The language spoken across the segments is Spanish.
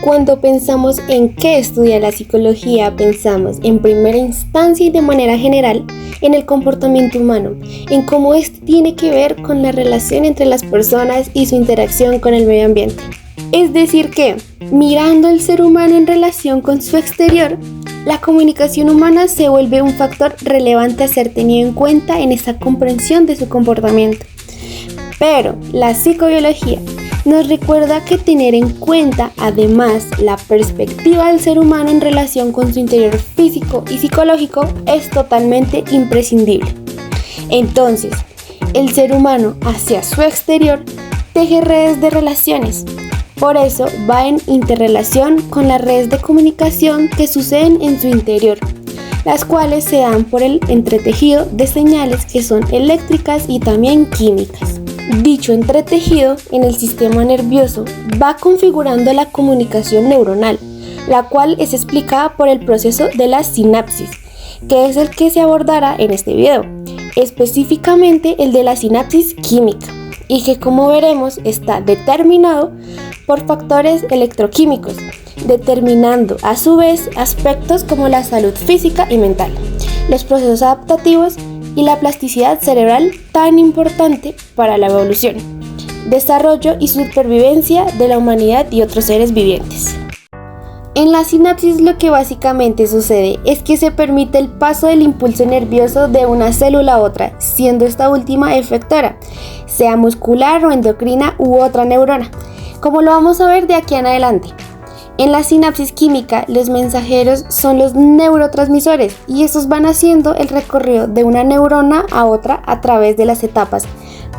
Cuando pensamos en qué estudia la psicología, pensamos en primera instancia y de manera general en el comportamiento humano, en cómo este tiene que ver con la relación entre las personas y su interacción con el medio ambiente. Es decir que, mirando el ser humano en relación con su exterior, la comunicación humana se vuelve un factor relevante a ser tenido en cuenta en esa comprensión de su comportamiento. Pero la psicobiología nos recuerda que tener en cuenta además la perspectiva del ser humano en relación con su interior físico y psicológico es totalmente imprescindible. Entonces, el ser humano hacia su exterior teje redes de relaciones. Por eso va en interrelación con las redes de comunicación que suceden en su interior, las cuales se dan por el entretejido de señales que son eléctricas y también químicas. Dicho entretejido en el sistema nervioso va configurando la comunicación neuronal, la cual es explicada por el proceso de la sinapsis, que es el que se abordará en este video, específicamente el de la sinapsis química, y que como veremos está determinado por factores electroquímicos, determinando a su vez aspectos como la salud física y mental, los procesos adaptativos y la plasticidad cerebral tan importante para la evolución, desarrollo y supervivencia de la humanidad y otros seres vivientes. En la sinapsis lo que básicamente sucede es que se permite el paso del impulso nervioso de una célula a otra, siendo esta última efectora, sea muscular o endocrina u otra neurona, como lo vamos a ver de aquí en adelante. En la sinapsis química, los mensajeros son los neurotransmisores y estos van haciendo el recorrido de una neurona a otra a través de las etapas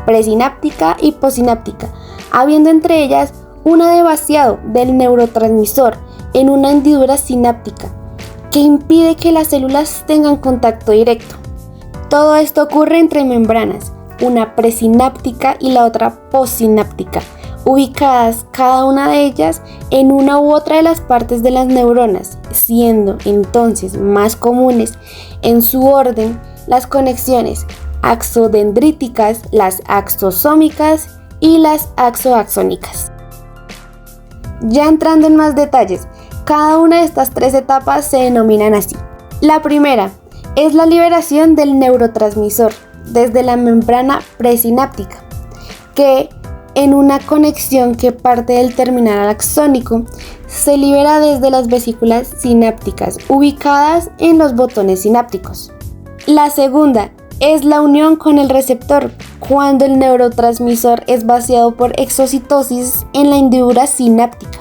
presináptica y postsináptica, habiendo entre ellas una de vaciado del neurotransmisor en una hendidura sináptica que impide que las células tengan contacto directo. Todo esto ocurre entre membranas, una presináptica y la otra postsináptica, ubicadas cada una de ellas en una u otra de las partes de las neuronas, siendo entonces más comunes en su orden las conexiones axodendríticas, las axosómicas y las axoaxónicas. Ya entrando en más detalles, cada una de estas tres etapas se denominan así. La primera es la liberación del neurotransmisor desde la membrana presináptica, que en una conexión que parte del terminal axónico se libera desde las vesículas sinápticas ubicadas en los botones sinápticos. La segunda es la unión con el receptor cuando el neurotransmisor es vaciado por exocitosis en la hendidura sináptica.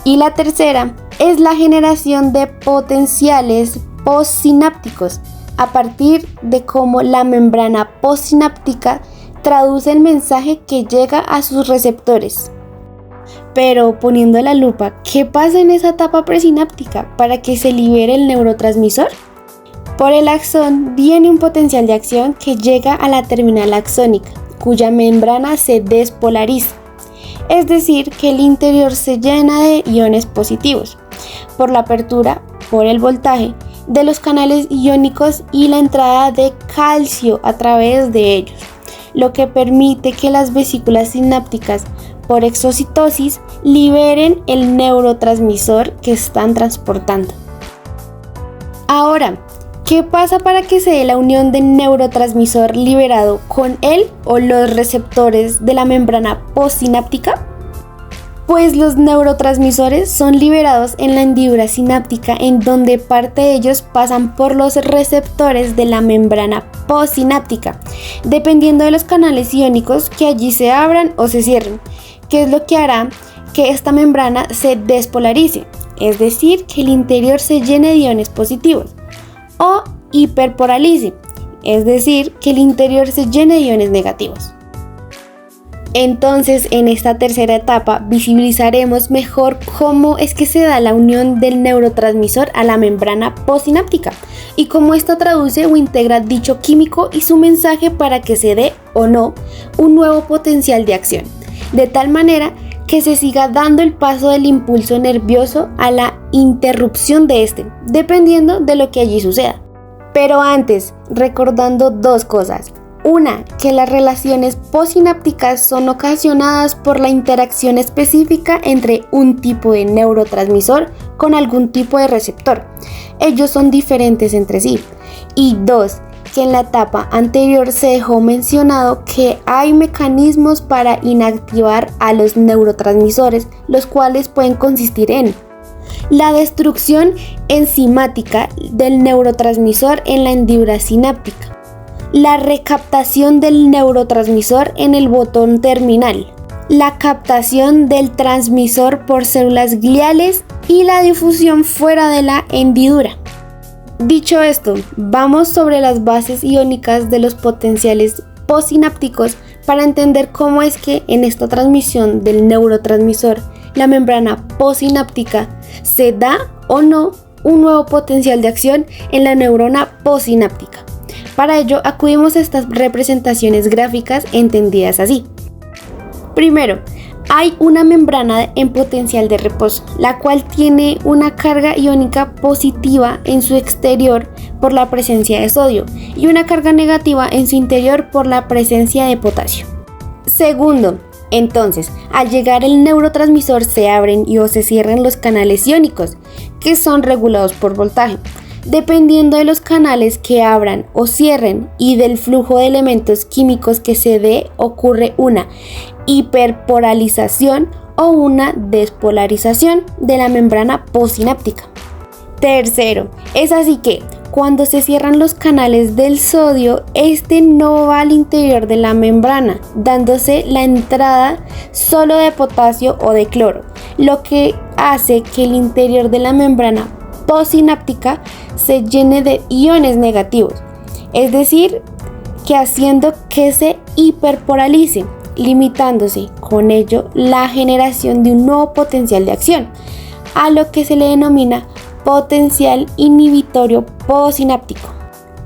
Y la tercera es la generación de potenciales postsinápticos a partir de cómo la membrana postsináptica traduce el mensaje que llega a sus receptores. Pero poniendo la lupa, ¿qué pasa en esa etapa presináptica para que se libere el neurotransmisor? Por el axón viene un potencial de acción que llega a la terminal axónica, cuya membrana se despolariza, es decir, que el interior se llena de iones positivos, por la apertura, por el voltaje, de los canales iónicos y la entrada de calcio a través de ellos, lo que permite que las vesículas sinápticas por exocitosis liberen el neurotransmisor que están transportando. Ahora, ¿qué pasa para que se dé la unión del neurotransmisor liberado con él o los receptores de la membrana postsináptica? Pues los neurotransmisores son liberados en la hendidura sináptica, en donde parte de ellos pasan por los receptores de la membrana postsináptica, dependiendo de los canales iónicos que allí se abran o se cierren, que es lo que hará que esta membrana se despolarice, es decir, que el interior se llene de iones positivos, o hiperpolarice, es decir, que el interior se llene de iones negativos. Entonces, en esta tercera etapa visibilizaremos mejor cómo es que se da la unión del neurotransmisor a la membrana postsináptica y cómo esta traduce o integra dicho químico y su mensaje para que se dé o no un nuevo potencial de acción, de tal manera que se siga dando el paso del impulso nervioso a la interrupción de este, dependiendo de lo que allí suceda. Pero antes, recordando dos cosas. Una, que las relaciones postsinápticas son ocasionadas por la interacción específica entre un tipo de neurotransmisor con algún tipo de receptor. Ellos son diferentes entre sí. Y dos, que en la etapa anterior se dejó mencionado que hay mecanismos para inactivar a los neurotransmisores, los cuales pueden consistir en la destrucción enzimática del neurotransmisor en la hendidura sináptica, la recaptación del neurotransmisor en el botón terminal, la captación del transmisor por células gliales y la difusión fuera de la hendidura. Dicho esto, vamos sobre las bases iónicas de los potenciales postsinápticos para entender cómo es que en esta transmisión del neurotransmisor, la membrana postsináptica, se da o no un nuevo potencial de acción en la neurona postsináptica. Para ello acudimos a estas representaciones gráficas entendidas así. Primero, hay una membrana en potencial de reposo, la cual tiene una carga iónica positiva en su exterior por la presencia de sodio y una carga negativa en su interior por la presencia de potasio. Segundo, entonces, al llegar el neurotransmisor se abren o se cierran los canales iónicos, que son regulados por voltaje. Dependiendo de los canales que abran o cierren y del flujo de elementos químicos que se dé, ocurre una hiperpolarización o una despolarización de la membrana postsináptica. Tercero, es así que cuando se cierran los canales del sodio, este no va al interior de la membrana, dándose la entrada solo de potasio o de cloro, lo que hace que el interior de la membrana postsináptica se llene de iones negativos, es decir, que haciendo que se hiperpolarice, limitándose con ello la generación de un nuevo potencial de acción, a lo que se le denomina potencial inhibitorio postsináptico.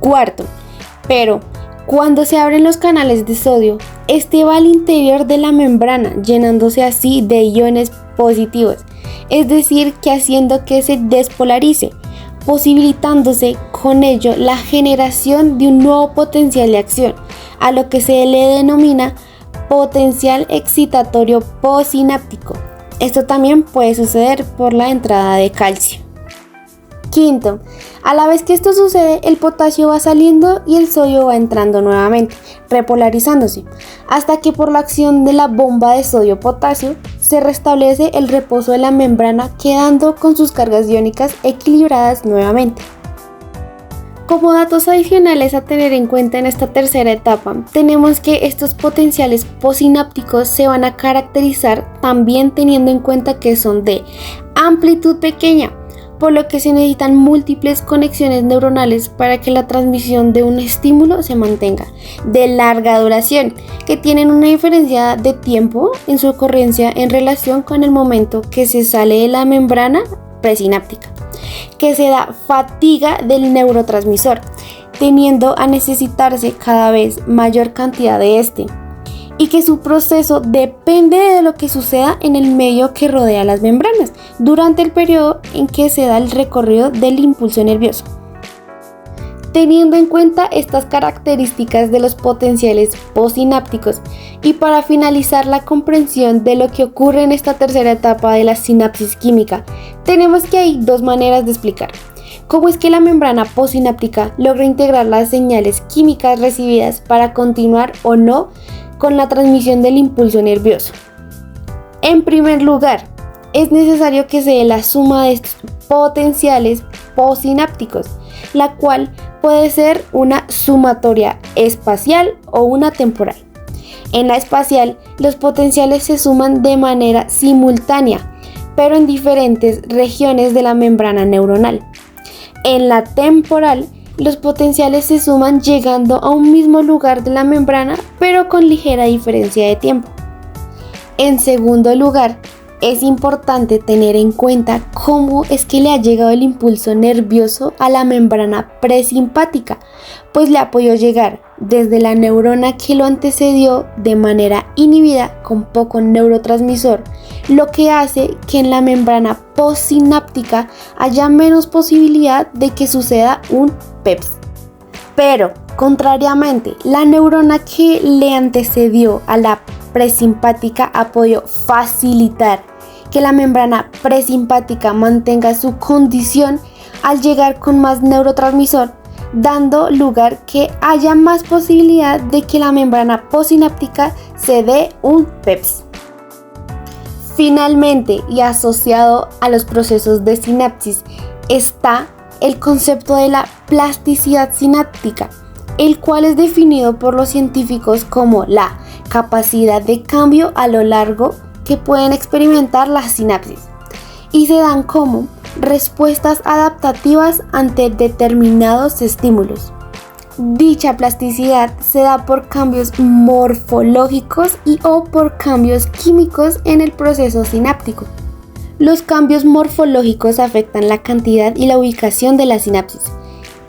Cuarto, pero cuando se abren los canales de sodio, este va al interior de la membrana, llenándose así de iones positivos, es decir, que haciendo que se despolarice, posibilitándose con ello la generación de un nuevo potencial de acción, a lo que se le denomina potencial excitatorio postsináptico. Esto también puede suceder por la entrada de calcio. Quinto, a la vez que esto sucede, el potasio va saliendo y el sodio va entrando nuevamente, repolarizándose, hasta que por la acción de la bomba de sodio-potasio se restablece el reposo de la membrana, quedando con sus cargas iónicas equilibradas nuevamente. Como datos adicionales a tener en cuenta en esta tercera etapa, tenemos que estos potenciales postsinápticos se van a caracterizar también teniendo en cuenta que son de amplitud pequeña, por lo que se necesitan múltiples conexiones neuronales para que la transmisión de un estímulo se mantenga, de larga duración, que tienen una diferencia de tiempo en su ocurrencia en relación con el momento que se sale de la membrana presináptica, que se da fatiga del neurotransmisor, teniendo a necesitarse cada vez mayor cantidad de este, y que su proceso depende de lo que suceda en el medio que rodea las membranas durante el periodo en que se da el recorrido del impulso nervioso. Teniendo en cuenta estas características de los potenciales postsinápticos y para finalizar la comprensión de lo que ocurre en esta tercera etapa de la sinapsis química, tenemos que hay dos maneras de explicar cómo es que la membrana postsináptica logra integrar las señales químicas recibidas para continuar o no con la transmisión del impulso nervioso. En primer lugar, es necesario que se dé la suma de estos potenciales postsinápticos, la cual puede ser una sumatoria espacial o una temporal. En la espacial, los potenciales se suman de manera simultánea, pero en diferentes regiones de la membrana neuronal. En la temporal, los potenciales se suman llegando a un mismo lugar de la membrana, pero con ligera diferencia de tiempo. En segundo lugar, es importante tener en cuenta cómo es que le ha llegado el impulso nervioso a la membrana presimpática, pues le ha podido llegar desde la neurona que lo antecedió de manera inhibida con poco neurotransmisor, lo que hace que en la membrana postsináptica haya menos posibilidad de que suceda un PEPS. Pero Contrariamente, la neurona que le antecedió a la presimpática ha podido facilitar que la membrana presimpática mantenga su condición al llegar con más neurotransmisor, dando lugar que haya más posibilidad de que la membrana postsináptica se dé un PEPS. Finalmente, y asociado a los procesos de sinapsis, está el concepto de la plasticidad sináptica, el cual es definido por los científicos como la capacidad de cambio a lo largo que pueden experimentar las sinapsis, y se dan como respuestas adaptativas ante determinados estímulos. Dicha plasticidad se da por cambios morfológicos y o por cambios químicos en el proceso sináptico. Los cambios morfológicos afectan la cantidad y la ubicación de la sinapsis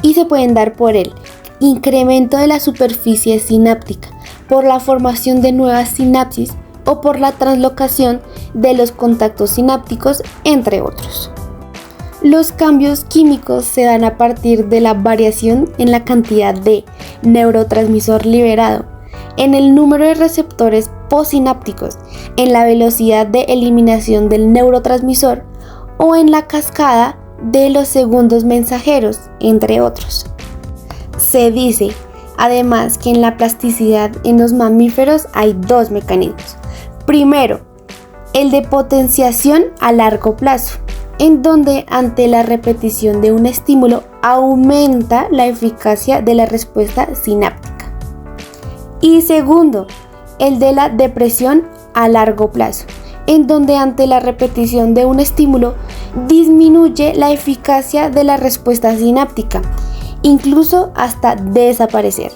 y se pueden dar por el incremento de la superficie sináptica, por la formación de nuevas sinapsis o por la translocación de los contactos sinápticos, entre otros. Los cambios químicos se dan a partir de la variación en la cantidad de neurotransmisor liberado, en el número de receptores postsinápticos, en la velocidad de eliminación del neurotransmisor o en la cascada de los segundos mensajeros, entre otros. Se dice, además, que en la plasticidad en los mamíferos hay dos mecanismos. Primero, el de potenciación a largo plazo, en donde ante la repetición de un estímulo aumenta la eficacia de la respuesta sináptica. Y segundo, el de la depresión a largo plazo, en donde ante la repetición de un estímulo disminuye la eficacia de la respuesta sináptica, incluso hasta desaparecer.